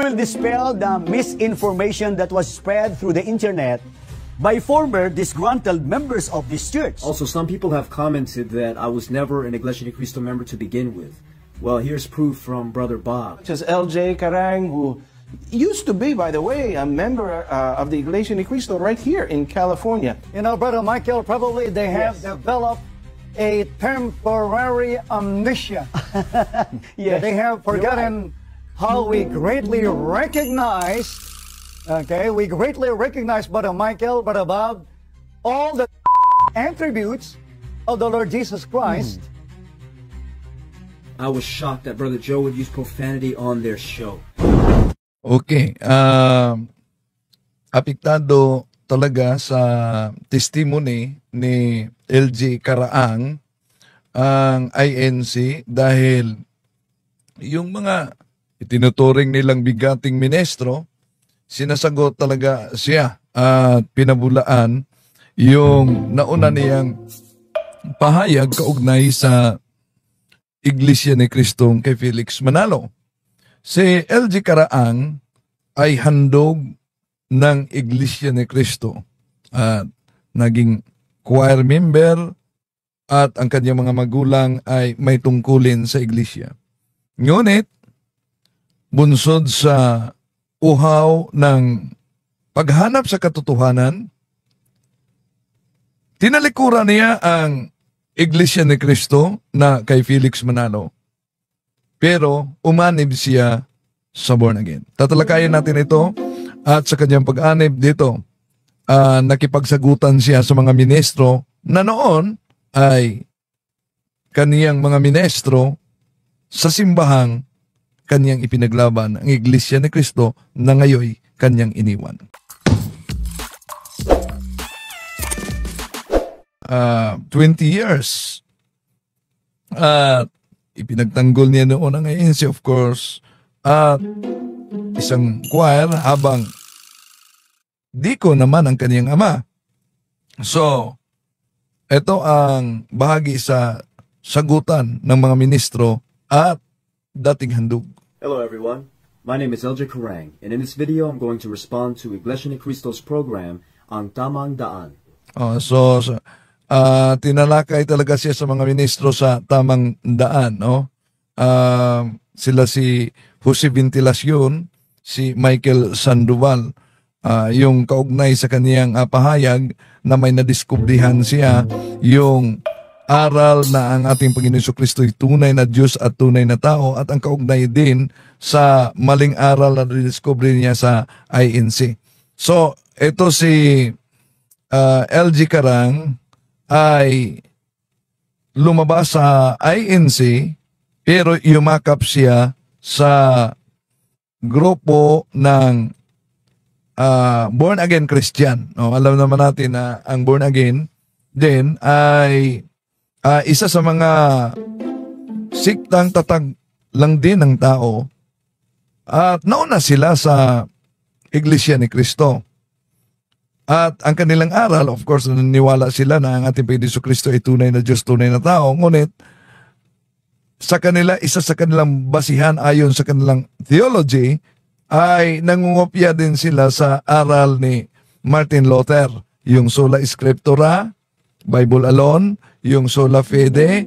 will dispel the misinformation that was spread through the internet by former disgruntled members of this church. Also, some people have commented that I was never an Iglesia Ni Cristo member to begin with. Well, here's proof from Brother Bob. Such as LJ Carang, who used to be, by the way, a member of the Iglesia Ni Cristo right here in California. You know, Brother Michael, probably they have developed a temporary amnesia. Yes, They have forgotten how we greatly recognize, we greatly recognize, Brother Michael, Brother Bob, all the attributes of the Lord Jesus Christ. I was shocked that Brother Joe would use profanity on their show. Okay, apektado talaga sa testimony ni LG Karaang ang INC dahil yung mga itinuturing nilang bigating ministro, sinasagot talaga siya at pinabulaan yung nauna niyang pahayag kaugnay sa Iglesia ni Cristo kay Felix Manalo. Si LG Karaang ay handog ng Iglesia ni Cristo at naging choir member at ang kanyang mga magulang ay may tungkulin sa Iglesia. Ngunit, bunsod sa uhaw ng paghanap sa katotohanan, tinalikuran niya ang Iglesia ni Cristo na kay Felix Manalo. Pero umanib siya sa born again. Tatalakayin natin ito at sa kanyang pag-anib dito, nakipagsagutan siya sa mga ministro na noon ay kaniyang mga ministro sa simbahang kaniyang ipinaglaban ang Iglesia ni Cristo na ngayoy kaniyang iniwan. 20 years. Ipinagtanggol niya noon ang ANC, of course, at isang choir habang diko naman ang kaniyang ama. So, ito ang bahagi sa sagutan ng mga ministro at dating handog. Hello everyone, my name is LJ Karang, and in this video I'm going to respond to Iglesia Ni Cristo's program, Ang Tamang Daan. Tinalakay talaga siya sa mga ministro sa tamang daan, no? Sila si Jose Ventilacion, si Michael Sandoval, yung kaugnay sa kaniyang pahayag na may nadiskubrihan siya yung aral na ang ating Panginoon Jesucristo ay tunay na Diyos at tunay na tao at ang kaugnay din sa maling aral na nadiskubre niya sa INC. So, ito si LG Karang ay lumabas sa INC pero yumakap siya sa grupo ng born again Christian. No, alam naman natin na ang born again din ay isa sa mga siktang tatag lang din ng tao at nauna sila sa Iglesia ni Cristo. At ang kanilang aral, of course, naniniwala sila na ang ating Panginoon Jesucristo ay tunay na Diyos, tunay na tao. Ngunit, sa kanila, isa sa kanilang basihan ayon sa kanilang theology, ay nangungopya din sila sa aral ni Martin Luther. Yung sola scriptura, Bible alone, yung sola fide,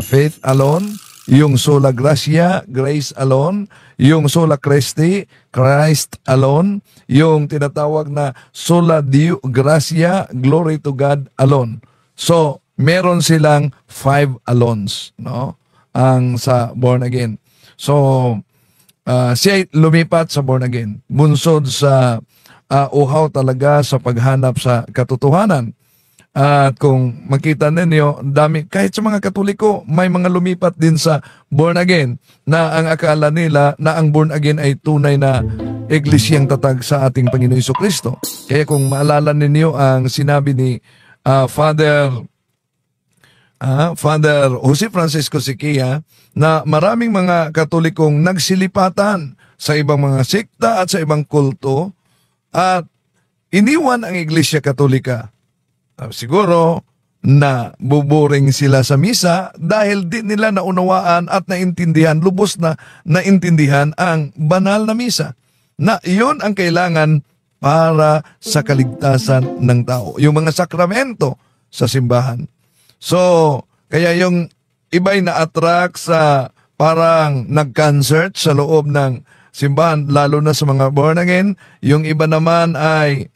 faith alone, yung sola gratia, grace alone, yung sola Christi, Christ alone, yung tinatawag na sola Deo gratia, glory to God alone. So, meron silang 5 alones, no? Ang sa born again. So, siya lumipat sa born again. Bunsod sa uhaw talaga sa paghanap sa katotohanan. At kung makita ninyo, dami, kahit sa mga Katoliko, may mga lumipat din sa born again na ang akala nila na ang born again ay tunay na iglesyang tatag sa ating Panginoon Jesucristo. Kaya kung maalala ninyo ang sinabi ni Father Jose Francisco Siquia na maraming mga Katolikong nagsilipatan sa ibang mga sekta at sa ibang kulto at iniwan ang Iglesia Katolika. Siguro na buburing sila sa misa dahil di nila naunawaan at naintindihan, lubos na naintindihan ang banal na misa. Na iyon ang kailangan para sa kaligtasan ng tao. Yung mga sakramento sa simbahan. So, kaya yung iba'y na-attract sa parang nag-concert sa loob ng simbahan, lalo na sa mga born again. Yung iba naman ay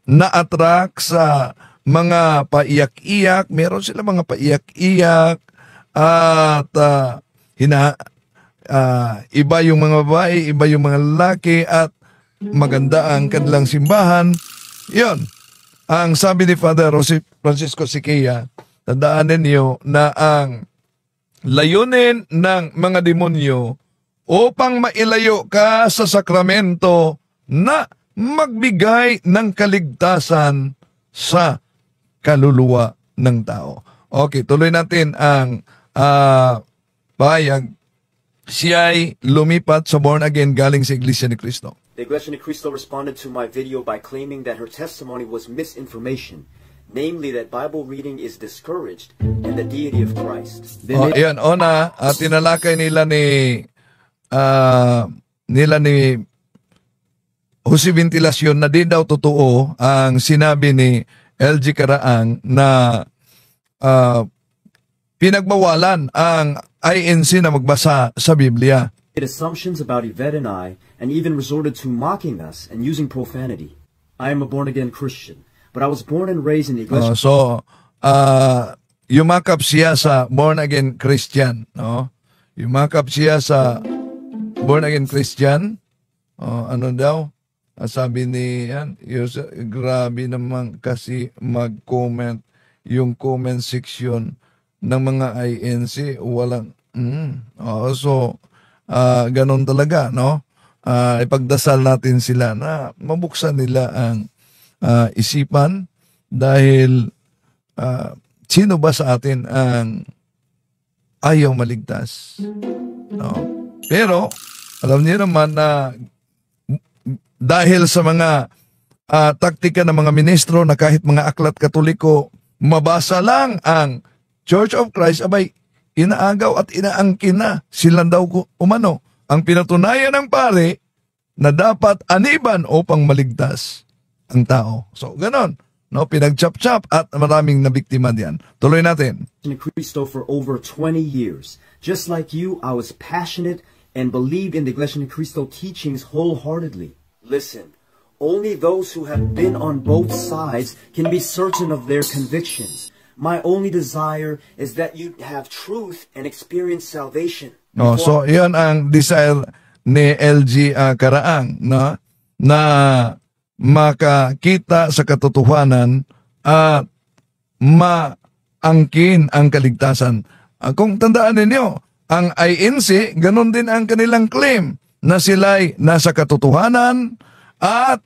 na-attract sa mga paiyak-iyak. Meron sila mga paiyak-iyak at iba yung mga babae, iba yung mga lalaki at maganda ang kanilang simbahan. Yun. Ang sabi ni Father Jose Francisco Siqueira, tandaanin niyo na ang layunin ng mga demonyo upang mailayo ka sa sakramento na magbigay ng kaligtasan sa kaluluwa ng tao. Okay, tuloy natin ang pahayag. Siya'y lumipat sa born again galing sa Iglesia ni Cristo. The Iglesia ni Cristo responded to my video by claiming that her testimony was misinformation, namely that Bible reading is discouraged and the deity of Christ. Ayan, tinalakay nila ni Jose Ventilacion na di daw totoo ang sinabi ni LG Caraang na pinagbawalan ang INC na magbasa sa Biblia. Made assumptions about Yvette and I, and even resorted to mocking us and using profanity. I am a born-again Christian, but I was born and raised in the Iglesia. Yumakap siya sa born-again Christian. No? Yumakap siya sa born-again Christian. Ano daw? Sabi ni grabe naman kasi mag-comment yung comment section ng mga INC. Walang ganun talaga, no? Ipagdasal natin sila na mabuksan nila ang isipan dahil sino ba sa atin ang ayaw maligtas? No? Pero alam niyo naman na dahil sa mga taktika ng mga ministro na kahit mga aklat katoliko mabasa lang ang Church of Christ, abay inaagaw at inaangkin na sila daw umano ang pinatunayan ng pare na dapat aniban upang maligtas ang tao. So, ganon. No, pinag-chop-chop at maraming nabiktima diyan. Tuloy natin. In Cristo for over 20 years. Just like you, I was passionate and believed in the Iglesia ni Cristo teachings wholeheartedly. Listen, only those who have been on both sides can be certain of their convictions. My only desire is that you have truth and experience salvation. No, so iyon ang desire ni LG Caraang, no? Na makakita sa katotohanan at maangkin ang kaligtasan. Kung tandaan ninyo, ang INC, ganun din ang kanilang claim na sila'y nasa katotohanan at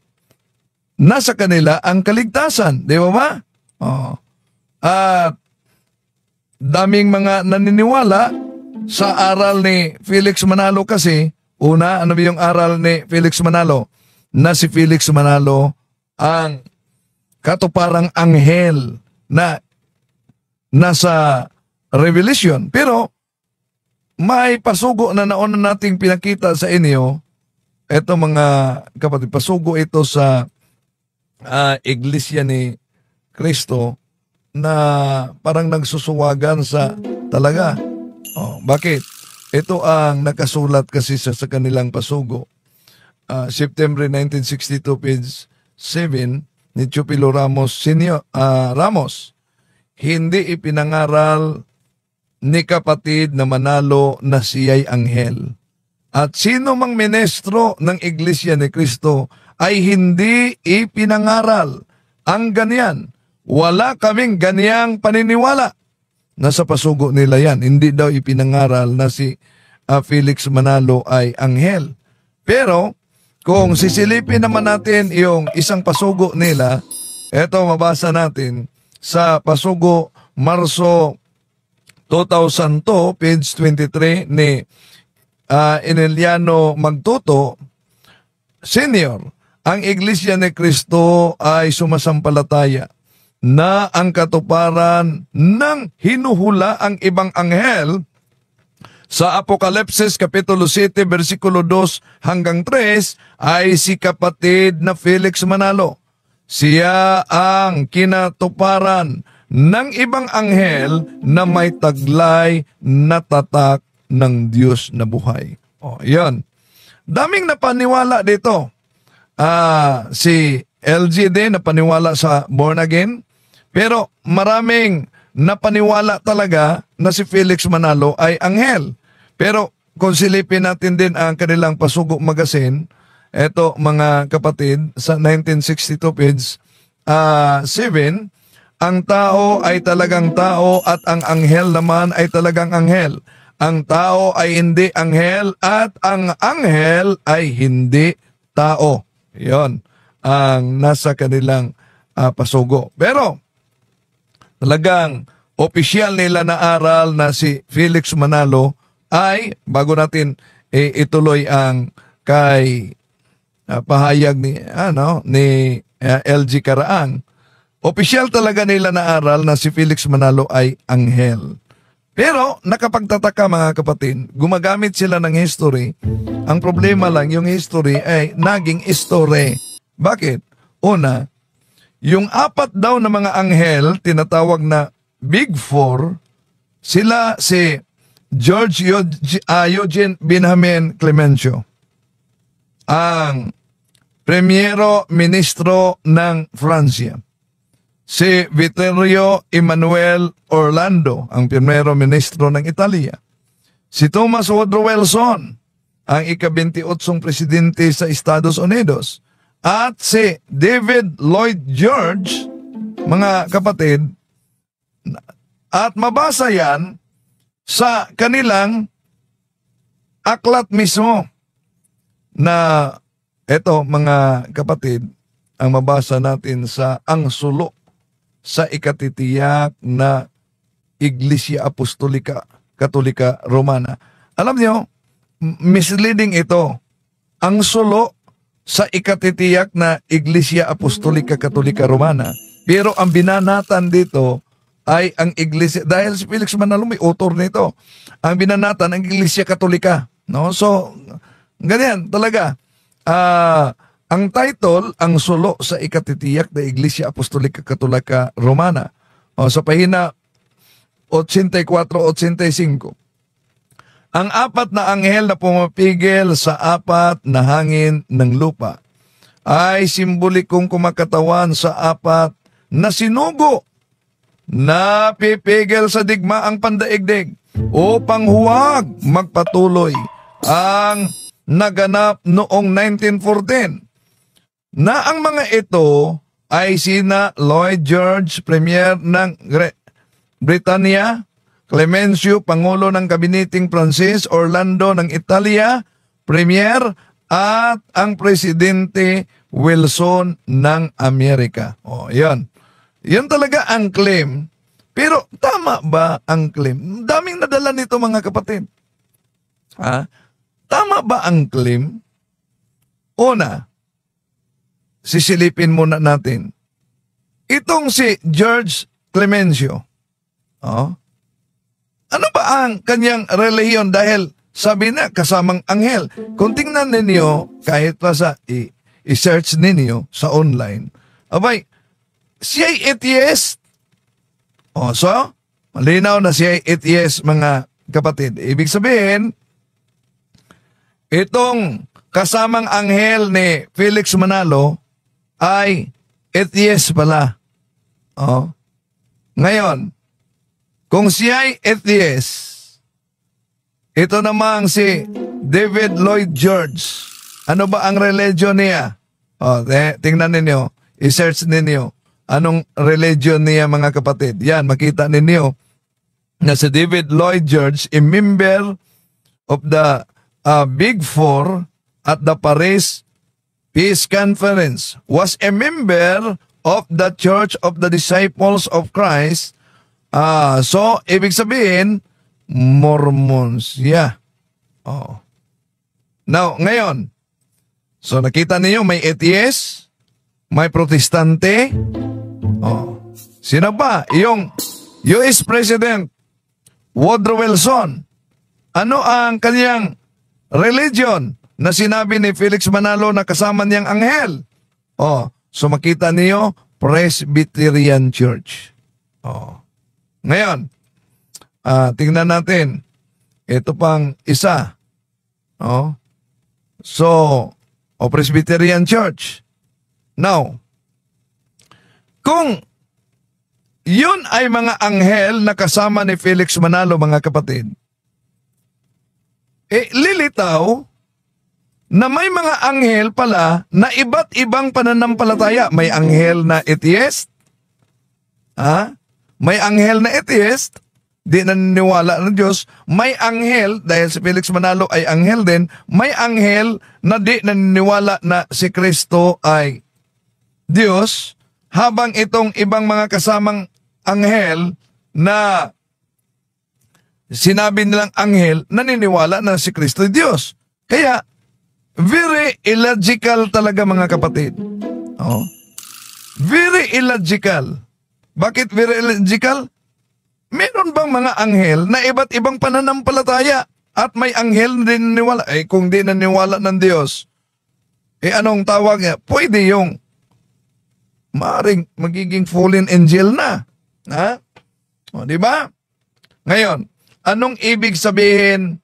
nasa kanila ang kaligtasan. Di ba ba? At daming mga naniniwala sa aral ni Felix Manalo kasi, una, ano ba yung aral ni Felix Manalo? Na si Felix Manalo ang katuparang anghel na nasa Revelation. Pero may pasugo na nauna nating pinakita sa inyo. Ito mga kapatid, pasugo ito sa Iglesia ni Cristo na parang nagsusuwagan sa talaga. Bakit? Ito ang nakasulat kasi sa kanilang pasugo. September 1962, page 7, ni Chupilo Ramos Senior, Ramos, hindi ipinangaral ni kapatid na Manalo na siya'y anghel. At sino mang ministro ng Iglesia ni Cristo ay hindi ipinangaral ang ganyan. Wala kaming ganyang paniniwala. Nasa pasugo nila yan. Hindi daw ipinangaral na si Felix Manalo ay anghel. Pero kung sisilipin naman natin yung isang pasugo nila, eto mabasa natin sa pasugo Marso 2002, page 23 ni Ineliano Magtuto, Senior. Ang Iglesia ni Cristo ay sumasampalataya na ang katuparan ng hinuhula ang ibang anghel sa Apokalipsis Kapitulo 7, versikulo 2 hanggang 3 ay si kapatid na Felix Manalo. Siya ang kinatuparan ng ibang anghel na may taglay na tatak ng Diyos na buhay. O, yan. Daming napaniwala dito. Si LG din napaniwala sa born again. Pero maraming napaniwala talaga na si Felix Manalo ay anghel. Pero kung silipin natin din ang kanilang Pasugo Magazine, eto mga kapatid, sa 1962 page 7, ang tao ay talagang tao at ang anghel naman ay talagang anghel. Ang tao ay hindi anghel at ang anghel ay hindi tao. Yon ang nasa kanilang pasugo. Pero talagang opisyal nila na aral na si Felix Manalo ay, bago natin ituloy ang kay pahayag ni LG Karaang, opisyal talaga nila na aral na si Felix Manalo ay anghel. Pero nakapagtataka mga kapatid, gumagamit sila ng history. Ang problema lang, yung history ay naging story. Bakit? Una, yung 4 daw na mga anghel, tinatawag na Big Four, sila si George Eugene Benjamin Clemenceau, ang Premiero Ministro ng Francia. Si Vittorio Emanuele Orlando, ang Primero Ministro ng Italia. Si Thomas Woodrow Wilson, ang ika-28 presidente sa Estados Unidos. At si David Lloyd George, mga kapatid, at mabasa yan sa kanilang aklat mismo na eto mga kapatid, ang mabasa natin sa ang sulo sa ikatitiyak na Iglesia Apostolika Katolika Romana. Alam niyo, misleading ito. Ang sulo sa ikatitiyak na Iglesia Apostolika Katolika Romana. Pero ang binanatan dito ay ang Iglesia, dahil si Felix Manalo may author nito, ang binanatan ang Iglesia Katolika. No? So, ganyan talaga. Ang title, ang sulo sa ikatitiyak na Iglesia Apostolika Katolika Romana. Sa pahina 84-85. Ang 4 na anghel na pumapigil sa 4 na hangin ng lupa ay simbolikong kumakatawan sa 4 na sinugo na pipigil sa digmaang pandaigdig upang huwag magpatuloy ang naganap noong 1914 na ang mga ito ay sina Lloyd George, Premier ng Britanya, Clemenceau, Pangulo ng Kabineting Francis, Orlando ng Italia, Premier, at ang Presidente Wilson ng Amerika. Yan. Yan talaga ang claim. Pero tama ba ang claim? Daming nadala nito mga kapatid. Tama ba ang claim? Una, sisilipin muna natin. Itong si George Clemenceau, ano ba ang kanyang relihiyon? Dahil sabi na kasamang anghel. Kung tingnan ninyo, kahit pa sa i-search ninyo sa online, abay, siya ay atheist. So, malinaw na siya ay atheist mga kapatid. Ibig sabihin, itong kasamang anghel ni Felix Manalo ay atheist pala. Ngayon, kung siya ay atheist, ito namang si David Lloyd George, ano ba ang religion niya? Tingnan ninyo, i-search ninyo, anong religion niya mga kapatid. Yan, makita ninyo na si David Lloyd George, a member of the Big Four at the Paris Peace Conference, was a member of the Church of the Disciples of Christ. So, ibig sabihin, Mormons. Yeah. Now, ngayon, so nakita niyo may atheist, may protestante, Sino pa? Yung US President Woodrow Wilson. Ano ang kanyang religion na sinabi ni Felix Manalo na kasama niyang anghel? So makita niyo, Presbyterian Church. Ngayon, tingnan natin. Ito pang isa. Presbyterian Church. Now, kung yun ay mga anghel na kasama ni Felix Manalo, mga kapatid, lilitaw na may mga anghel pala na iba't ibang pananampalataya. May anghel na atheist, may anghel na atheist, di naniniwala ng Diyos. May anghel, dahil si Felix Manalo ay anghel din, may anghel na di naniniwala na si Kristo ay Diyos, habang itong ibang mga kasamang anghel na sinabi nilang anghel, naniniwala na si Kristo ay Diyos. Kaya, very illogical talaga, mga kapatid. Very illogical. Bakit very illogical? Meron bang mga anghel na iba't ibang pananampalataya at may anghel na din naniwala? Kung di naniwala ng Diyos, anong tawag niya? Pwede yung maaring magiging fallen angel na. Di ba? Ngayon, anong ibig sabihin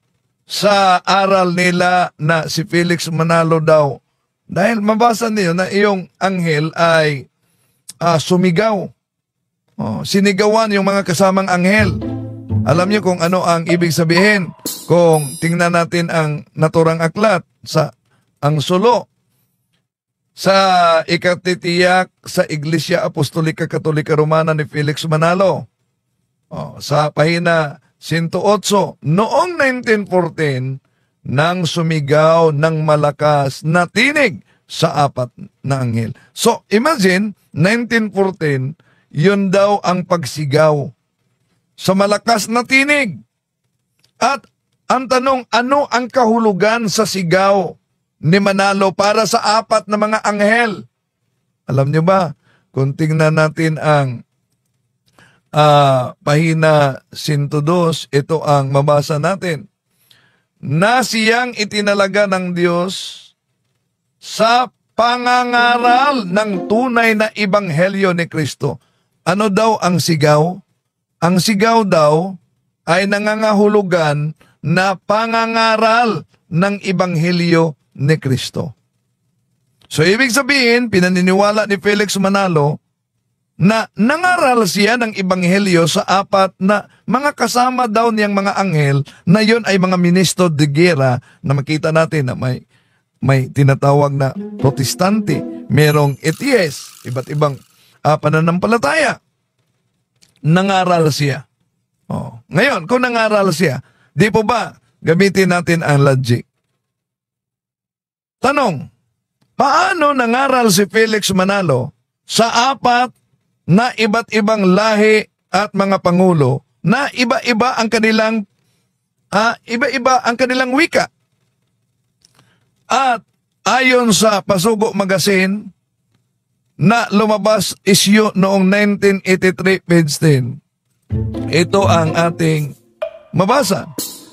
sa aral nila na si Felix Manalo daw? Dahil mabasa niyo na iyong anghel ay sumigaw. Sinigawan yung mga kasamang anghel. Alam niyo kung ano ang ibig sabihin kung tingnan natin ang naturang aklat sa ang sulo sa ikatitiyak sa Iglesia Apostolika Katolika Romana ni Felix Manalo. Sa pahina 108, noong 1914, nang sumigaw ng malakas na tinig sa apat na anghel. So, imagine, 1914, yun daw ang pagsigaw sa malakas na tinig. At ang tanong, ano ang kahulugan sa sigaw ni Manalo para sa apat na mga anghel? Alam niyo ba, kung tingnan natin ang pahina 102, ito ang mabasa natin. Na siyang itinalaga ng Diyos sa pangangaral ng tunay na ebanghelyo ni Kristo. Ano daw ang sigaw? Ang sigaw daw ay nangangahulugan na pangangaral ng ebanghelyo ni Kristo. So, ibig sabihin, pinaniniwala ni Felix Manalo na nangaral siya ng ebanghelyo sa apat na mga kasama daw niyang mga anghel na yon ay mga ministro de guerra na makita natin na may tinatawag na protestante, merong atheist, iba't ibang pananampalataya. Nangaral siya. Ngayon, kung nangaral siya, di po ba gamitin natin ang logic? Tanong, paano nangaral si Felix Manalo sa apat na iba't ibang lahi at mga pangulo na iba-iba ang kanilang wika? At ayon sa Pasugo Magazine na lumabas issue noong 1983, page 10, ito ang ating mabasa.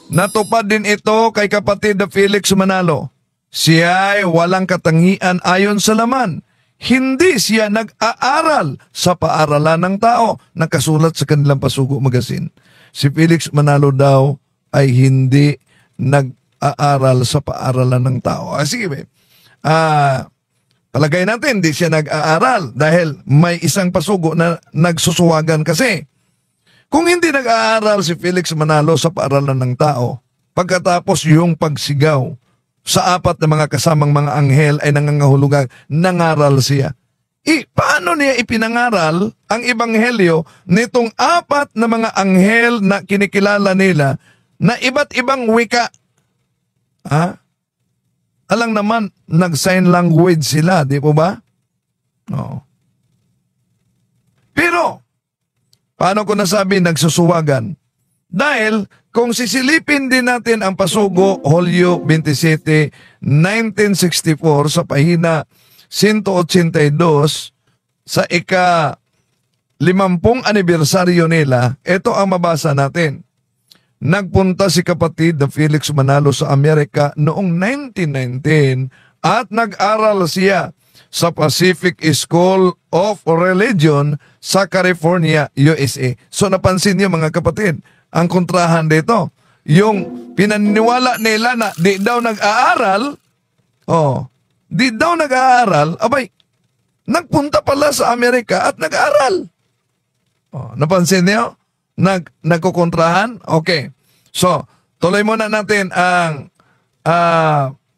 Natupad din ito kay kapatid na Felix Manalo. Siya ay walang katangian ayon sa laman. Hindi siya nag-aaral sa paaralan ng tao. Nakasulat sa kanilang Pasugo Magazine. Si Felix Manalo daw ay hindi nag-aaral sa paaralan ng tao. Sige, palagay natin, hindi siya nag-aaral dahil may isang pasugo na nagsusuwagan kasi. Kung hindi nag-aaral si Felix Manalo sa paaralan ng tao, pagkatapos yung pagsigaw sa apat na mga kasamang mga anghel ay nangangahulugan, nangaral siya. Paano niya ipinangaral ang ebanghelyo nitong apat na mga anghel na kinikilala nila na iba't ibang wika? Alang naman, nag-sign language sila, di po ba? No. Pero, paano ko nasabi nagsusuwagan? Dahil, kung sisilipin din natin ang Pasugo, Hulyo 27, 1964, sa pahina 182, sa 50 anibersaryo nila, ito ang mabasa natin. Nagpunta si kapatid na Felix Manalo sa Amerika noong 1919 at nag-aral siya sa Pacific School of Religion sa California, USA. So napansin niyo mga kapatid, ang kontrahan dito, yung pinaniniwala nila na di daw nag-aaral, di daw nag-aaral, abay, nagpunta pala sa Amerika at nag-aaral. Napansin niyo? Nagkukontrahan? Okay. So, tuloy muna natin ang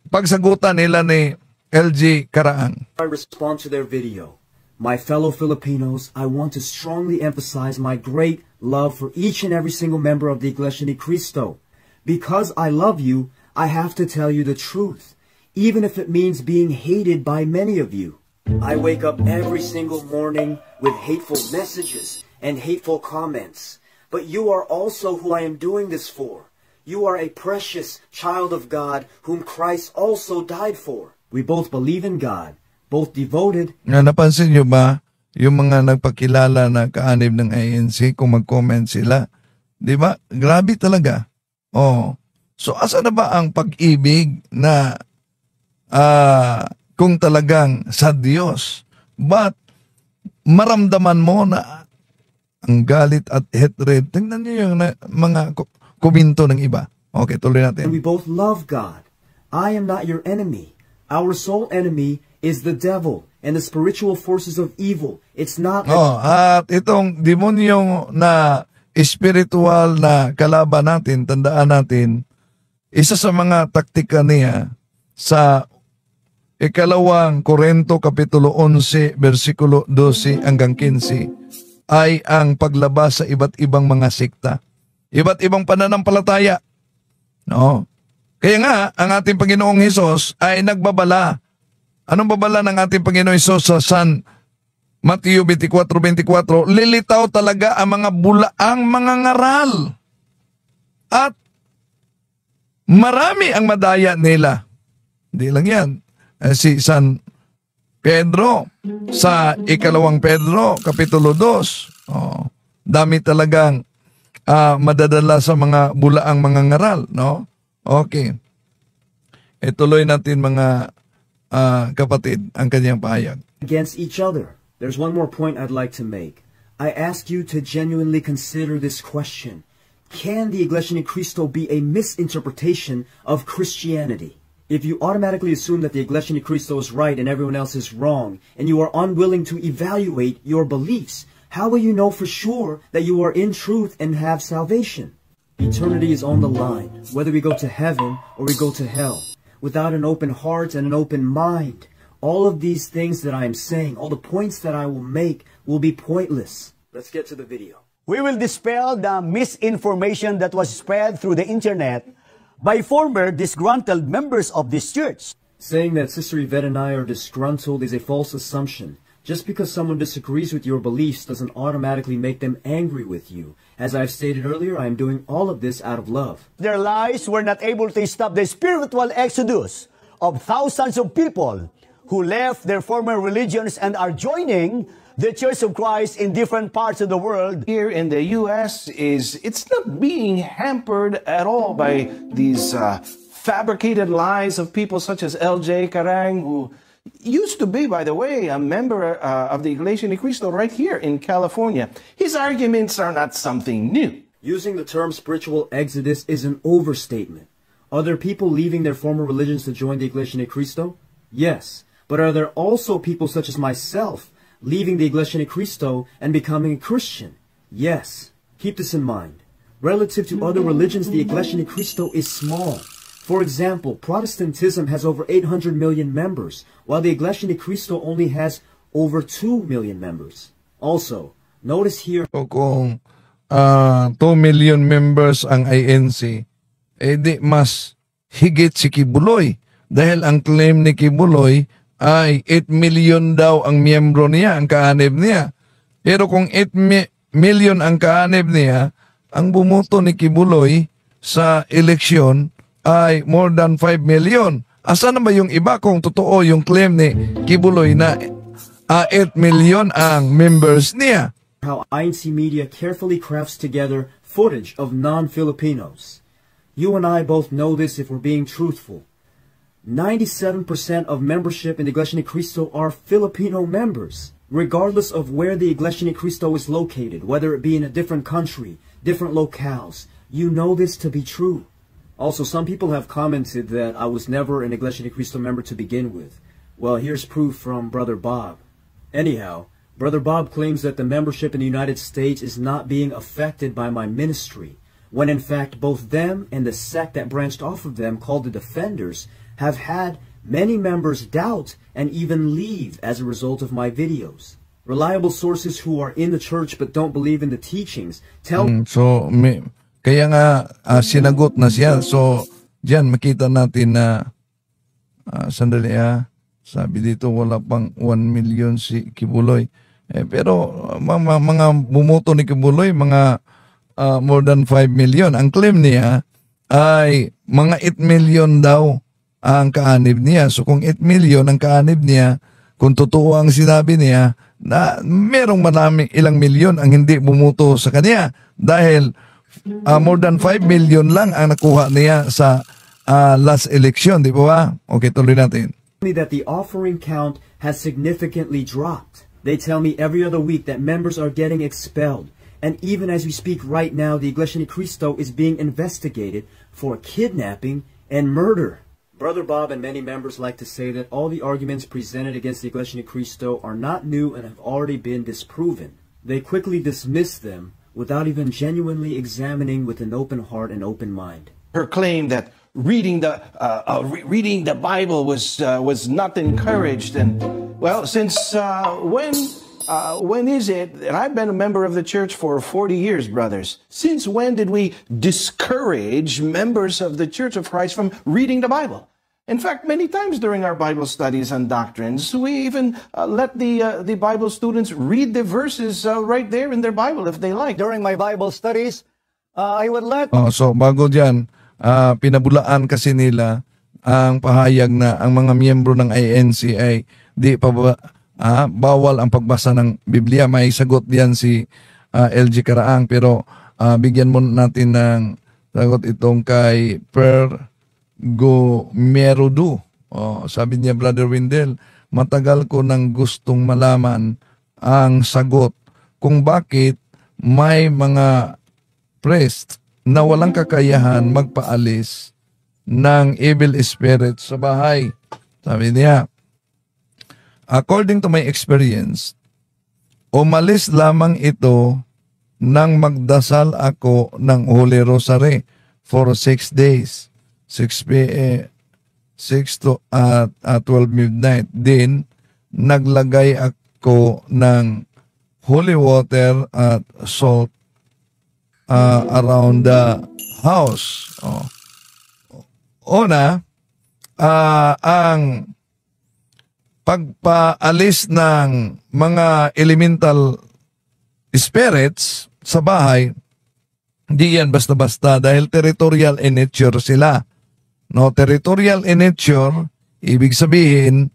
pagsagutan nila ni LG Karaang. I respond to their video. My fellow Filipinos, I want to strongly emphasize my great love for each and every single member of the Iglesia ni Cristo. Because I love you, I have to tell you the truth, even if it means being hated by many of you. I wake up every single morning with hateful messages and hateful comments. But you are also who I am doing this for. You are a precious child of God whom Christ also died for. We both believe in God, both devoted. Napansin nyo ba yung mga nagpakilala na kaanib ng ANC kung mag-comment sila? Di ba? Grabe talaga. So asa na ba ang pag-ibig na kung talagang sa Diyos? But maramdaman mo na ang galit at hatred. Tingnan niyo yung mga komento ng iba. Okay, tuloy natin. And we both love God. I am not your enemy. Our sole enemy is the devil and the spiritual forces of evil. It's not... at itong demonyo na spiritual na kalaban natin, tandaan natin, isa sa mga taktika niya sa ikalawang Korinto Kapitulo 11, versikulo 12 hanggang 15, ay ang paglabas sa iba't ibang mga sekta. Iba't ibang pananampalataya. No? Kaya nga, ang ating Panginoong Hesus ay nagbabala. Anong babala ng ating Panginoong Hesus sa San Mateo 24:24? Lilitaw talaga ang mga bulaang mga ngaral. At marami ang madaya nila. Hindi lang yan. Si San Pedro, sa ikalawang Pedro, Kapitulo 2. Dami talagang madadala sa mga bulaang mga ngaral, no? Okay. Ituloy natin mga kapatid ang kanyang pahayag. Against each other. There's one more point I'd like to make. I ask you to genuinely consider this question. Can the Iglesia ni Cristo be a misinterpretation of Christianity? If you automatically assume that the Iglesia ni Cristo is right and everyone else is wrong, and you are unwilling to evaluate your beliefs, how will you know for sure that you are in truth and have salvation? Eternity is on the line, whether we go to heaven or we go to hell. Without an open heart and an open mind, all of these things that I am saying, all the points that I will make, will be pointless. Let's get to the video. We will dispel the misinformation that was spread through the internet by former disgruntled members of this church. Saying that Sister Yvette and I are disgruntled is a false assumption. Just because someone disagrees with your beliefs doesn't automatically make them angry with you. As I've stated earlier, I am doing all of this out of love. Their lies were not able to stop the spiritual exodus of thousands of people who left their former religions and are joining the Church of Christ in different parts of the world. Here in the U.S. it's not being hampered at all by these fabricated lies of people such as LJ Karaang, who used to be, by the way, a member of the Iglesia ni Cristo right here in California. His arguments are not something new. Using the term spiritual exodus is an overstatement. Are there people leaving their former religions to join the Iglesia ni Cristo? Yes. But are there also people such as myself leaving the Iglesia ni Cristo and becoming a Christian? Yes. Keep this in mind. Relative to other religions, the Iglesia ni Cristo is small. For example, Protestantism has over 800 million members, while the Iglesia ni Cristo only has over 2 million members. Also, notice here... Kung 2 million members ang INC, di mas higit si Kibuloy. Dahil ang claim ni Kibuloy ay 8 million daw ang miyembro niya, ang kaanib niya. Pero kung 8 million ang kaanib niya, ang bumoto ni Kibuloy sa eleksyon ay more than 5 million. Asa na ba yung iba kung totoo yung claim ni Kibuloy na 8 million ang members niya? how INC Media carefully crafts together footage of non-Filipinos. You and I both know this if we're being truthful. 97% of membership in the Iglesia ni Cristo are Filipino members, regardless of where the Iglesia ni Cristo is located, whether it be in a different country, different locales. You know this to be true. Also, some people have commented that I was never an Iglesia ni Cristo member to begin with. Well, here's proof from Brother Bob. Anyhow, Brother Bob claims that the membership in the United States is not being affected by my ministry, when in fact both them and the sect that branched off of them, called the Defenders, have had many members doubt and even leave as a result of my videos. Reliable sources who are in the church but don't believe in the teachings tell Kaya nga sinagot na siya. So diyan makita natin na sandali sabi dito wala pang 1 million si Kibuloy. Pero mga bumoto ni Kibuloy mga more than 5 million. Ang claim niya ay mga 8 million daw ang kaanib niya. So kung 8 million ang kaanib niya, kung totoo ang sinabi niya, na merong maraming ilang milyon ang hindi bumuto sa kanya dahil more than 5 million lang ang nakuha niya sa last election, di ba? Okay, tuloy natin. That the offering count has significantly dropped. They tell me every other week that members are getting expelled. And even as we speak right now, the Iglesia ni Cristo is being investigated for kidnapping and murder. Brother Bob and many members like to say that all the arguments presented against the Iglesia ni Cristo are not new and have already been disproven. They quickly dismiss them without even genuinely examining with an open heart and open mind. Her claim that reading the Bible was not encouraged, and well, since when is it? And I've been a member of the church for 40 years, brothers. Since when did we discourage members of the Church of Christ from reading the Bible? In fact, many times during our Bible studies and doctrines, we even let the Bible students read the verses right there in their Bible if they like. During my Bible studies, I would let... So bago dyan, pinabulaan kasi nila ang pahayag na ang mga miyembro ng INC ay di pa bawal ang pagbasa ng Biblia. May sagot diyan si LG Karaang, pero bigyan mo natin ng sagot itong kay Merudu. Sabi niya, Brother Windel, matagal ko nang gustong malaman ang sagot kung bakit may mga priest na walang kakayahan magpaalis ng evil spirit sa bahay. Sabi niya, according to my experience, umalis lamang ito nang magdasal ako ng Holy Rosary for 6 days. 6 to 12 midnight. Then, naglagay ako ng holy water at salt around the house. Una, ang pagpaalis ng mga elemental spirits sa bahay, di yan basta-basta dahil territorial in nature sila. No, territorial in nature, ibig sabihin,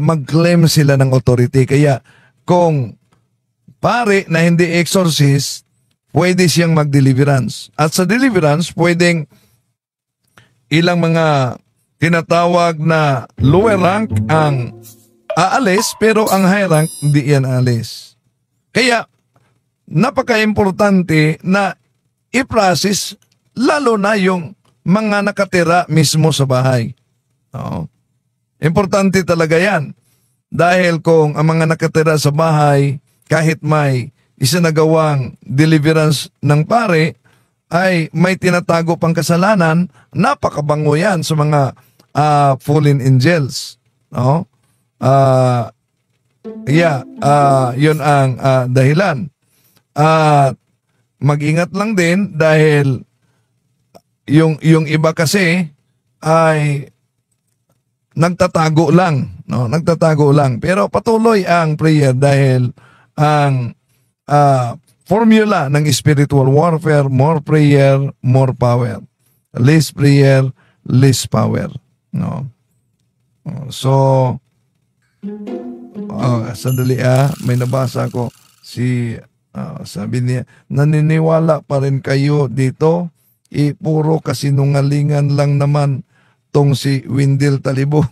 mag-claim sila ng authority. Kaya kung pare na hindi exorcist, pwede siyang mag-deliverance. At sa deliverance, pwedeng ilang mga tinatawag na lower rank ang aalis, pero ang high rank hindi yan aalis. Kaya, napaka-importante na i-process lalo na yung mga nakatira mismo sa bahay. Importante talaga yan. Dahil kung ang mga nakatira sa bahay, kahit may isinagawang deliverance ng pare, ay may tinatago pang kasalanan, napakabango yan sa mga fallen angels. Yun ang dahilan. Mag-ingat lang din dahil yung iba kasi ay nagtatago lang, nagtatago lang. Pero patuloy ang prayer dahil ang formula ng spiritual warfare, more prayer, more power. Less prayer, less power. So, sandali may nabasa ko sabi niya, naniniwala pa rin kayo dito? Puro kasinungalingan lang naman tong si Wendell Talibong.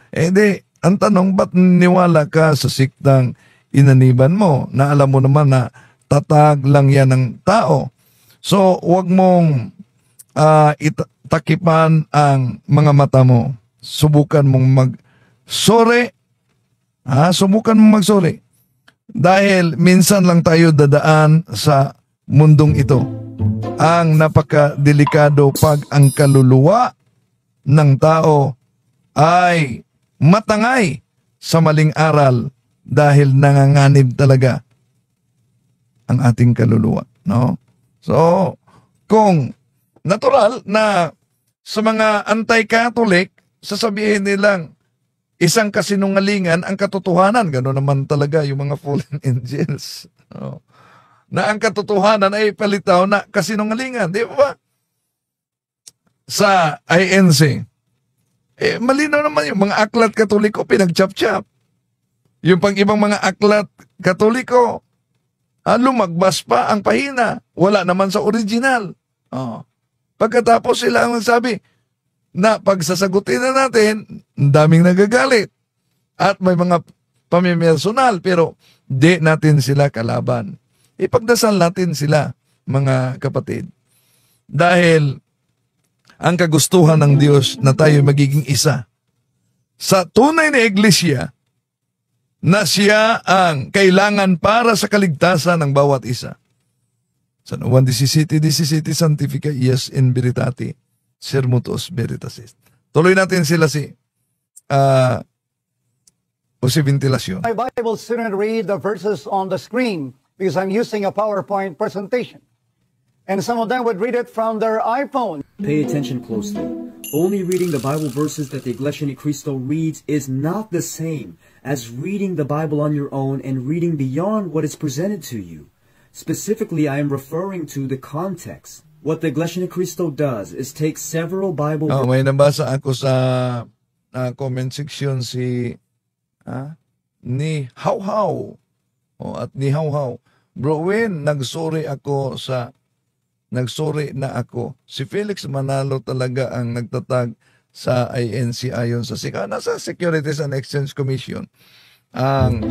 Di, ang tanong, ba't niwala ka sa siktang inaniban mo? Na alam mo naman na tatag lang yan ng tao. So, wag mong takipan ang mga mata mo. Subukan mong mag-sorry. Subukan mong mag-sorry. Dahil minsan lang tayo dadaan sa mundong ito. Ang napakadelikado pag ang kaluluwa ng tao ay matangay sa maling aral dahil nanganganib talaga ang ating kaluluwa. No? So, kung natural na sa mga anti-Catholic, sasabihin nilang isang kasinungalingan ang katotohanan. Gano'n naman talaga yung mga fallen angels. No? Na ang katotohanan ay palitaw na kasinungalingan. Di ba? Sa INC, malinaw naman yung mga aklat Katoliko pinag-chap-chap. Yung pang ibang mga aklat Katoliko, lumagbas pa ang pahina. Wala naman sa original. Pagkatapos sila ang sabi, na pagsasagutin na natin, daming nagagalit. At may mga pamimersonal, pero di natin sila kalaban. Ipagdasal natin sila, mga kapatid. Dahil ang kagustuhan ng Diyos na tayo magiging isa sa tunay na iglesia na siya ang kailangan para sa kaligtasan ng bawat isa. Sa Juan 17, Sanctifica ies in veritate, sermutos veritatis. Tuloy natin sila si Ventilasyon. My Bible student read the verses on the screen because I'm using a PowerPoint presentation. And some of them would read it from their iPhone. Pay attention closely. Only reading the Bible verses that the Iglesia Ni Cristo reads is not the same as reading the Bible on your own and reading beyond what is presented to you. Specifically, I am referring to the context. What the Iglesia Ni Cristo does is take several Bible verses. May nabasa ako sa comment section ni Hawhaw. At ni Hawhaw. Bro Win, nagsuri na ako. Si Felix Manalo talaga ang nagtatag sa INC ayon sa nasa Securities and Exchange Commission. Ang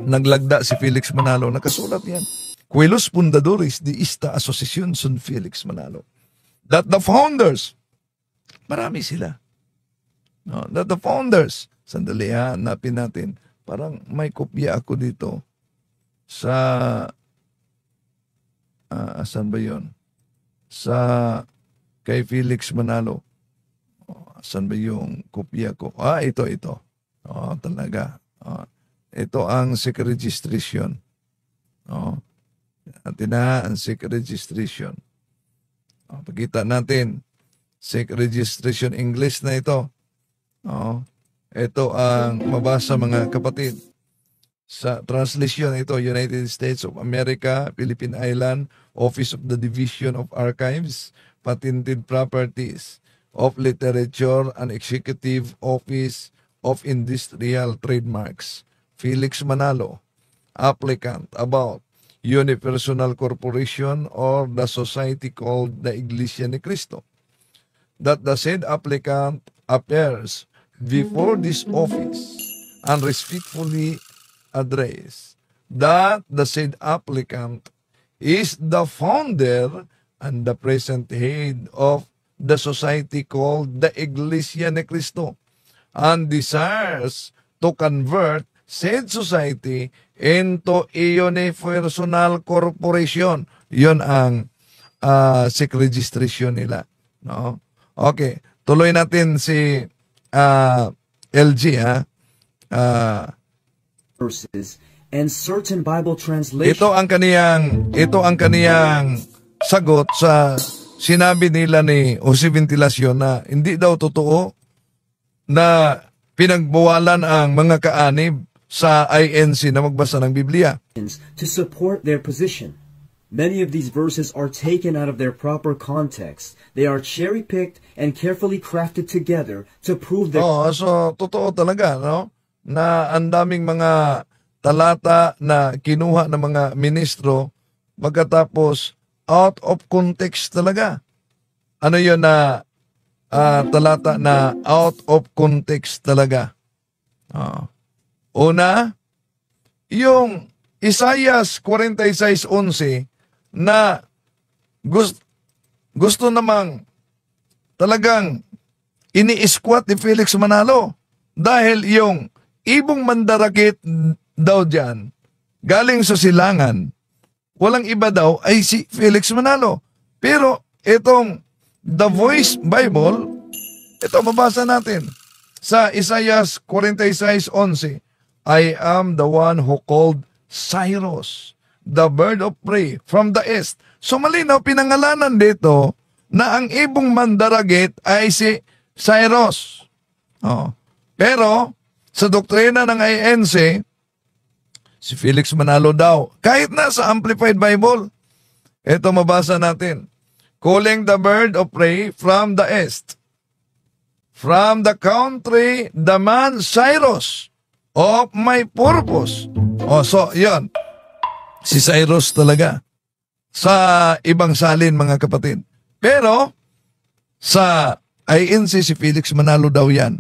naglagda si Felix Manalo, nakasulat yan. Cuelos fundadores de esta asociación son Felix Manalo. That the founders, marami sila. No, that the founders, sandali hanapin natin. Parang may kopya ako dito sa asan ba yun? Sa kay Felix Manalo. Asan ba yung kopya ko? Ito. Talaga. Ito ang SEC registration. Atin na ang SEC registration. Pagkita natin, SEC registration English na ito. Ito ang mabasa mga kapatid. Sa translation ito, United States of America, Philippine Island, Office of the Division of Archives, Patented Properties of Literature and Executive Office of Industrial Trademarks. Felix Manalo, applicant about Unipersonal Corporation or the society called the Iglesia Ni Cristo. That the said applicant appears before this office and respectfully address that the said applicant is the founder and the present head of the society called the Iglesia Ni Cristo and desires to convert said society into a unipersonal corporation. Yun ang SEC registration nila. No? Okay, tuloy natin si LG verses and certain Bible translations. Ito ang kaniyang sagot sa sinabi nila ni Jose Ventilasyon na hindi daw totoo na pinagbawalan ang mga kaanib sa INC na magbasa ng Biblia. To support their position. Many of these verses are taken out of their proper context. They are cherry-picked and carefully crafted together to prove their... So totoo talaga, no? Na ang daming mga talata na kinuha ng mga ministro pagkatapos out of context talaga. Ano yun na talata na out of context talaga? Una, yung Isaiah 46:11 na gusto namang talagang ini-squat ni Felix Manalo dahil yung ibong mandarakit daw dyan galing sa silangan, walang iba daw ay si Felix Manalo. Pero itong The Voice Bible, ito mabasa natin sa Isaiah 46:11, I am the one who called Cyrus, the bird of prey from the east. So malinaw, pinangalanan dito na ang ibong mandaragit ay si Cyrus. Pero sa doktrina ng INC, si Felix Manalo daw. Kahit na sa Amplified Bible, ito mabasa natin. Calling the bird of prey from the east. From the country, the man Cyrus of my purpose. So, yun. Si Cyrus talaga. Sa ibang salin, mga kapatid. Pero, sa INC, si Felix Manalo daw yan.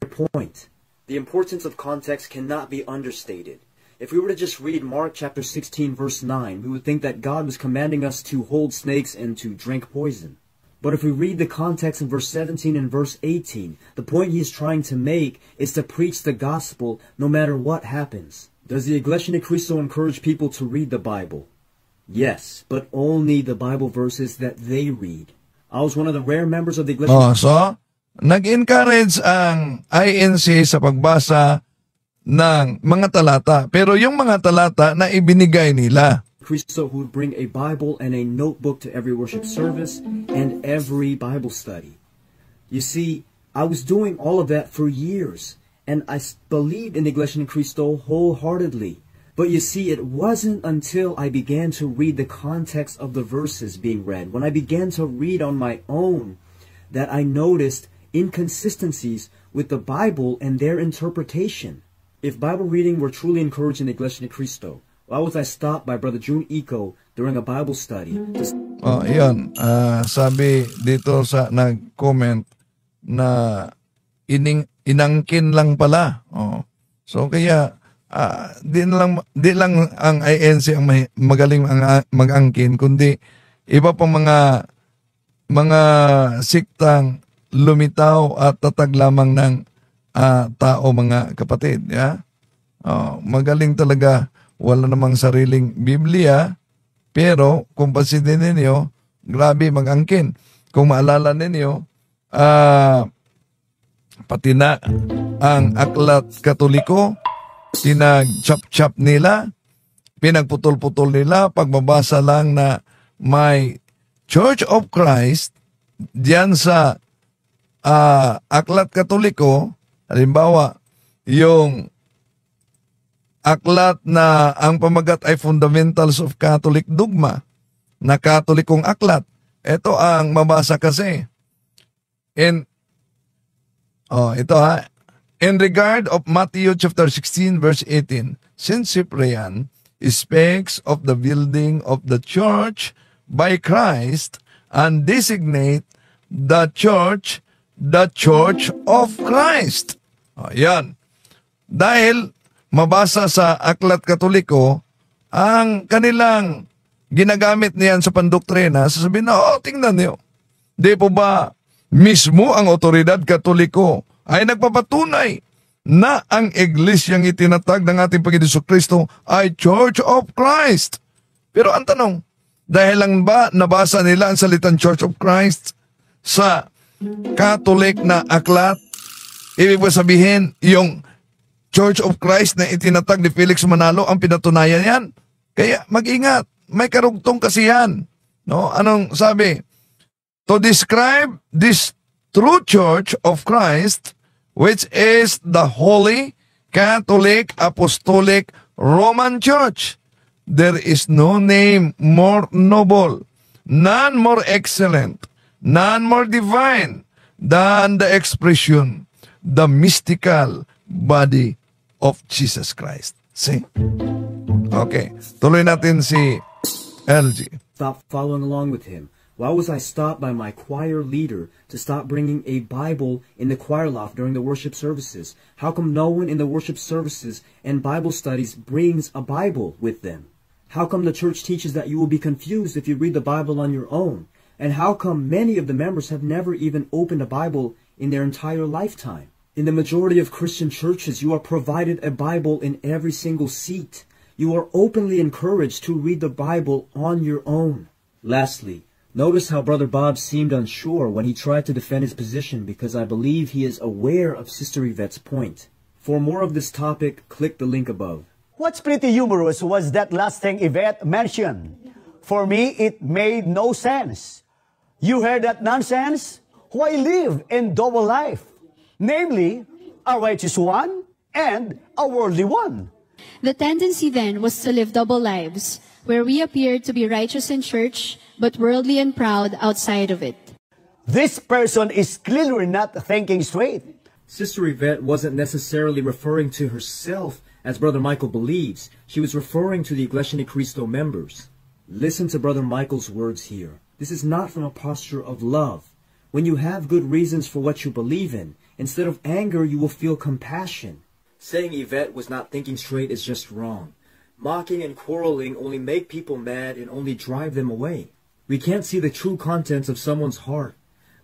Point. The importance of context cannot be understated. If we were to just read Mark chapter 16 verse 9, we would think that God was commanding us to hold snakes and to drink poison. But if we read the context in verse 17 and verse 18, the point he is trying to make is to preach the gospel no matter what happens. Does the Iglesia ni Cristo encourage people to read the Bible? Yes, but only the Bible verses that they read. I was one of the rare members of the Iglesia. So, nag-encourage ang INC sa pagbasa ng mga talata. Pero yung mga talata na ibinigay nila, Cristo who would bring a Bible and a notebook to every worship service and every Bible study. You see, I was doing all of that for years, and I believed in the Iglesia ni Cristo wholeheartedly. But you see, it wasn't until I began to read the context of the verses being read, when I began to read on my own, that I noticed inconsistencies with the Bible and their interpretation. If Bible reading were truly encouraged in the Iglesia ni Cristo, why was I stopped by Brother June Eco during a Bible study? Iyon. Sabi dito sa nag-comment na inangkin lang pala. So kaya di lang ang INC ang magaling mag-angkin, kundi iba pang mga siktang lumitaw at tatag lamang ng tao, mga kapatid. Magaling talaga. Wala namang sariling Biblia, pero kung pansinin ninyo, grabe mag-angkin. Kung maalala ninyo, pati na ang Aklat Katoliko, tinag-chop-chop nila, pinagputol-putol nila, pagbabasa lang na may Church of Christ, diyan sa Aklat Katoliko, halimbawa, yung aklat na ang pamagat ay Fundamentals of Catholic Dogma, na Katolikong aklat. Ito ang mabasa kasi. In regard of Matthew chapter 16 verse 18, St. Cyprian speaks of the building of the church by Christ and designate the church of Christ. Yan. Dahil mabasa sa Aklat Katoliko, ang kanilang ginagamit niyan sa pandoktrina, sasabihin na, tingnan niyo, di po ba mismo ang otoridad Katoliko ay nagpapatunay na ang iglesyang itinatag ng ating Panginoon Kristo ay Church of Christ. Pero ang tanong, dahil lang ba nabasa nila ang salitang Church of Christ sa Catholic na aklat, ibig ba sabihin yung Church of Christ na itinatag ni Felix Manalo ang pinatunayan yan? Kaya mag-ingat, may karugtong kasi yan. No? Anong sabi? To describe this true Church of Christ, which is the Holy Catholic Apostolic Roman Church, there is no name more noble, none more excellent, none more divine than the expression, the mystical body of Jesus Christ. See? Okay. Tuloy natin si LG. Stop following along with him. Why was I stopped by my choir leader to stop bringing a Bible in the choir loft during the worship services? How come no one in the worship services and Bible studies brings a Bible with them? How come the church teaches that you will be confused if you read the Bible on your own? And how come many of the members have never even opened a Bible in their entire lifetime? In the majority of Christian churches, you are provided a Bible in every single seat. You are openly encouraged to read the Bible on your own. Lastly, notice how Brother Bob seemed unsure when he tried to defend his position, because I believe he is aware of Sister Yvette's point. For more of this topic, click the link above. What's pretty humorous was that last thing Yvette mentioned. For me, it made no sense. You heard that nonsense? Why live in double life? Namely, a righteous one and a worldly one. The tendency then was to live double lives, where we appeared to be righteous in church, but worldly and proud outside of it. This person is clearly not thinking straight. Sister Yvette wasn't necessarily referring to herself as Brother Michael believes. She was referring to the Iglesia Ni Cristo members. Listen to Brother Michael's words here. This is not from a posture of love. When you have good reasons for what you believe in, instead of anger, you will feel compassion. Saying Yvette was not thinking straight is just wrong. Mocking and quarreling only make people mad and only drive them away. We can't see the true contents of someone's heart.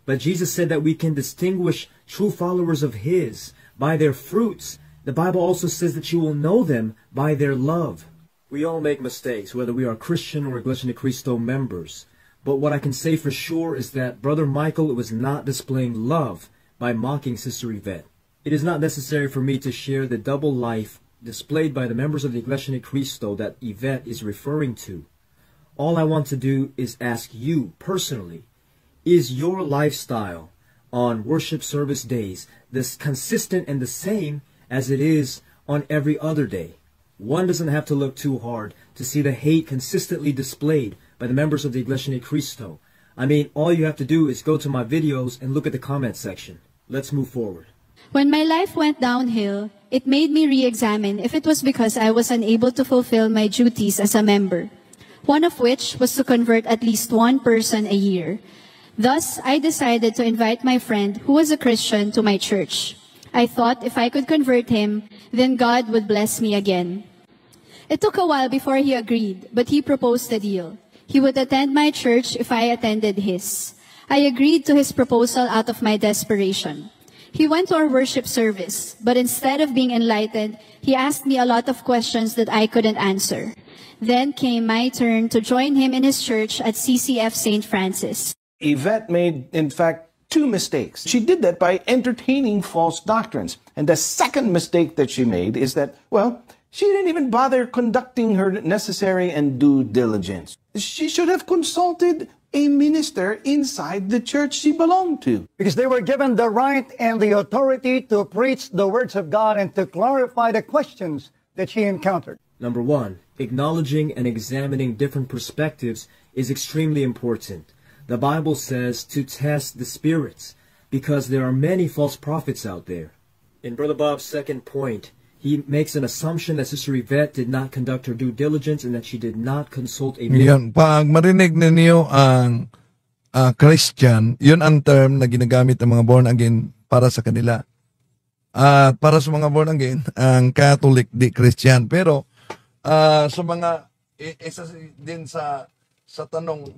But Jesus said that we can distinguish true followers of His by their fruits. The Bible also says that you will know them by their love. We all make mistakes, whether we are Christian or Iglesia Ni Cristo members. But what I can say for sure is that Brother Michael was not displaying love by mocking Sister Yvette. It is not necessary for me to share the double life displayed by the members of the Iglesia Ni Cristo that Yvette is referring to. All I want to do is ask you personally, is your lifestyle on worship service days this consistent and the same as it is on every other day? One doesn't have to look too hard to see the hate consistently displayed by the members of the Iglesia Ni Cristo. I mean, all you have to do is go to my videos and look at the comment section. Let's move forward. When my life went downhill, it made me re-examine if it was because I was unable to fulfill my duties as a member, one of which was to convert at least one person a year. Thus, I decided to invite my friend, who was a Christian, to my church. I thought if I could convert him, then God would bless me again. It took a while before he agreed, but he proposed a deal. He would attend my church if I attended his. I agreed to his proposal out of my desperation. He went to our worship service, but instead of being enlightened, he asked me a lot of questions that I couldn't answer. Then came my turn to join him in his church at CCF St. Francis. Yvette made, in fact, two mistakes. She did that by entertaining false doctrines. And the second mistake that she made is that, well, she didn't even bother conducting her necessary and due diligence. She should have consulted a minister inside the church she belonged to. Because they were given the right and the authority to preach the words of God and to clarify the questions that she encountered. Number one, acknowledging and examining different perspectives is extremely important. The Bible says to test the spirits, because there are many false prophets out there. In Brother Bob's second point, he makes an assumption that Sister Yvette did not conduct her due diligence and that she did not consult a minister. Yan, pag marinig ninyo ang Christian, yun ang term na ginagamit ng mga born again para sa kanila. At para sa mga born again, ang Catholic di Christian. Pero sa mga, isa din sa tanong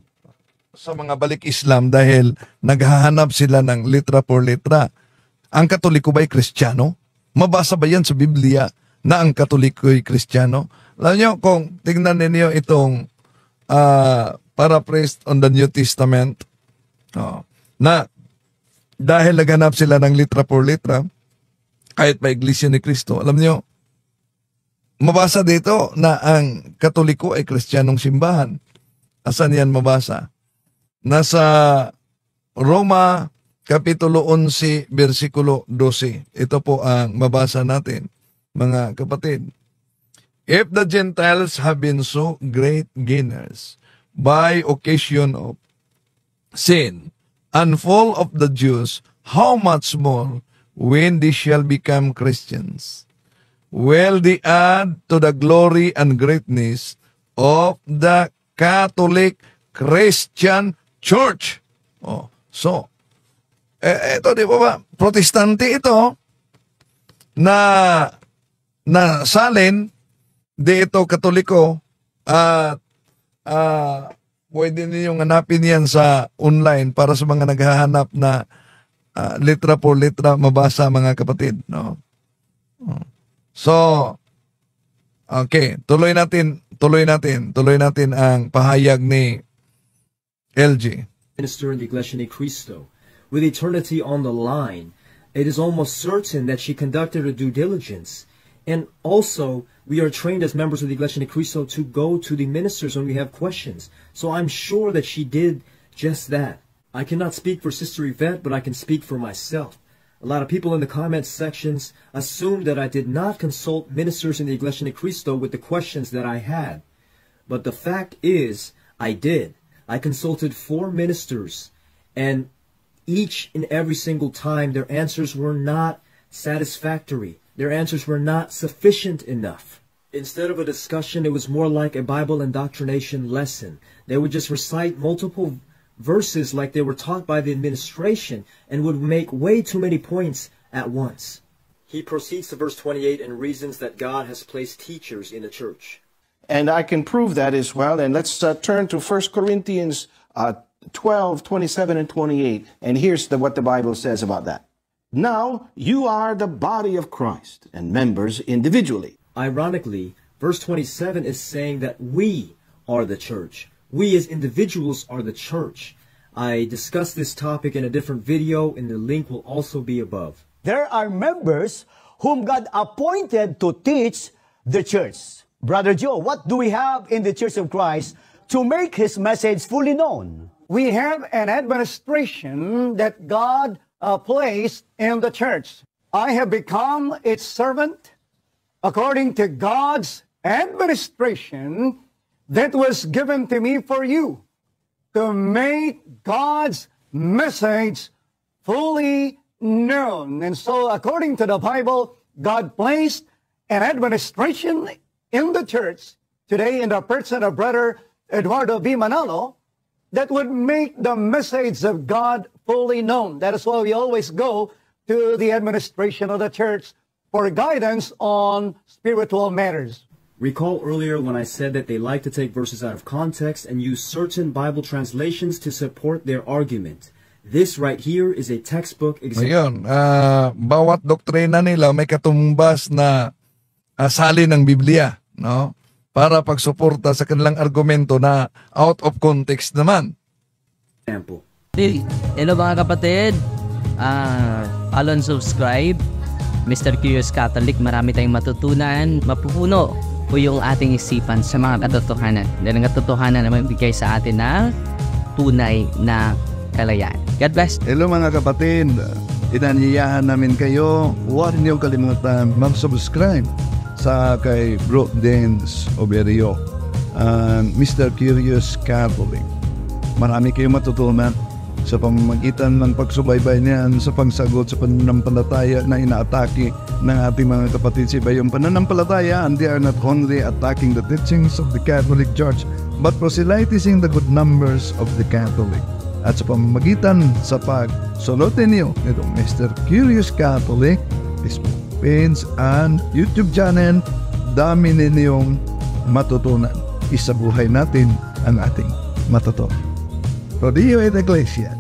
sa mga balik Islam dahil naghahanap sila ng litra por litra. Ang Katoliko ba'y Kristiyano? Mabasa ba yan sa Biblia na ang Katoliko'y Kristiyano? Alam nyo, kung tignan ninyo itong paraphrased on the New Testament, na dahil naghanap sila ng litra por litra, kahit pa Iglesia ni Cristo, alam nyo, mabasa dito na ang Katoliko ay Kristiyanong simbahan. Asan yan mabasa? Nasa Roma Kapitulo 11, versikulo 12. Ito po ang mabasa natin, mga kapatid. If the Gentiles have been so great gainers by occasion of sin, and full of the Jews, how much more when they shall become Christians? will they add to the glory and greatness of the Catholic Christian Church. Oh, so, ito di ba, protestante ito, na salin, di ito katoliko, at pwede ninyong hanapin yan sa online para sa mga naghahanap na litra por litra mabasa, mga kapatid. No? So, okay, tuloy natin ang pahayag ni LG. Minister in the Iglesia ni Cristo, with eternity on the line, it is almost certain that she conducted her due diligence. And also, we are trained as members of the Iglesia ni Cristo to go to the ministers when we have questions. So I'm sure that she did just that. I cannot speak for Sister Yvette, but I can speak for myself. A lot of people in the comments sections assumed that I did not consult ministers in the Iglesia ni Cristo with the questions that I had. But the fact is, I did. I consulted 4 ministers, and each and every single time their answers were not satisfactory. Their answers were not sufficient enough. Instead of a discussion, it was more like a Bible indoctrination lesson. They would just recite multiple verses like they were taught by the administration and would make way too many points at once. He proceeds to verse 28 and reasons that God has placed teachers in the church. And I can prove that as well. And let's turn to 1 Corinthians 12, 27 and 28. And here's what the Bible says about that. Now, you are the body of Christ and members individually. Ironically, verse 27 is saying that we are the church. We as individuals are the church. I discussed this topic in a different video, and the link will also be above. There are members whom God appointed to teach the church. Brother Joe, what do we have in the Church of Christ to make His message fully known? We have an administration that God placed in the church. I have become its servant according to God's administration that was given to me for you, to make God's message fully known. And so, according to the Bible, God placed an administration in the church today in the person of Brother Eduardo V. Manalo that would make the message of God fully known. That is why we always go to the administration of the church for guidance on spiritual matters. Recall earlier when I said that they like to take verses out of context and use certain Bible translations to support their argument. This right here is a textbook example. Ngayon, bawat doktrina nila may katumbas na salin ng Biblia, no? Para pagsuporta sa kanilang argumento na out of context naman. Hello mga kapatid, follow and subscribe, Mr. Curious Catholic. Marami tayong matutunan, mapupuno po yung ating isipan sa mga katotohanan. Dahil ang katotohanan na magbigay sa atin ng tunay na kalayaan. God bless. Hello mga kapatid, inanyayahan namin kayo, huwag niyo kalimutan mag-subscribe sa kay Bro Dance Oberio, Mr. Curious Catholic. Marami kayong matutunan sa pamamagitan ng pagsubaybay niyan sa pagsagot sa pananampalataya na inaatake ng ating mga kapatid sa iba. Yung pananampalataya, and they are not only attacking the teachings of the Catholic Church, but proselytizing the good numbers of the Catholic. At sa pamamagitan sa pagsulotin niyo nitong Mr. Curious Catholic, Facebook page and YouTube channel, dami ninyong matutunan. Isabuhay natin ang ating matutunan. Rodillo et Iglesia.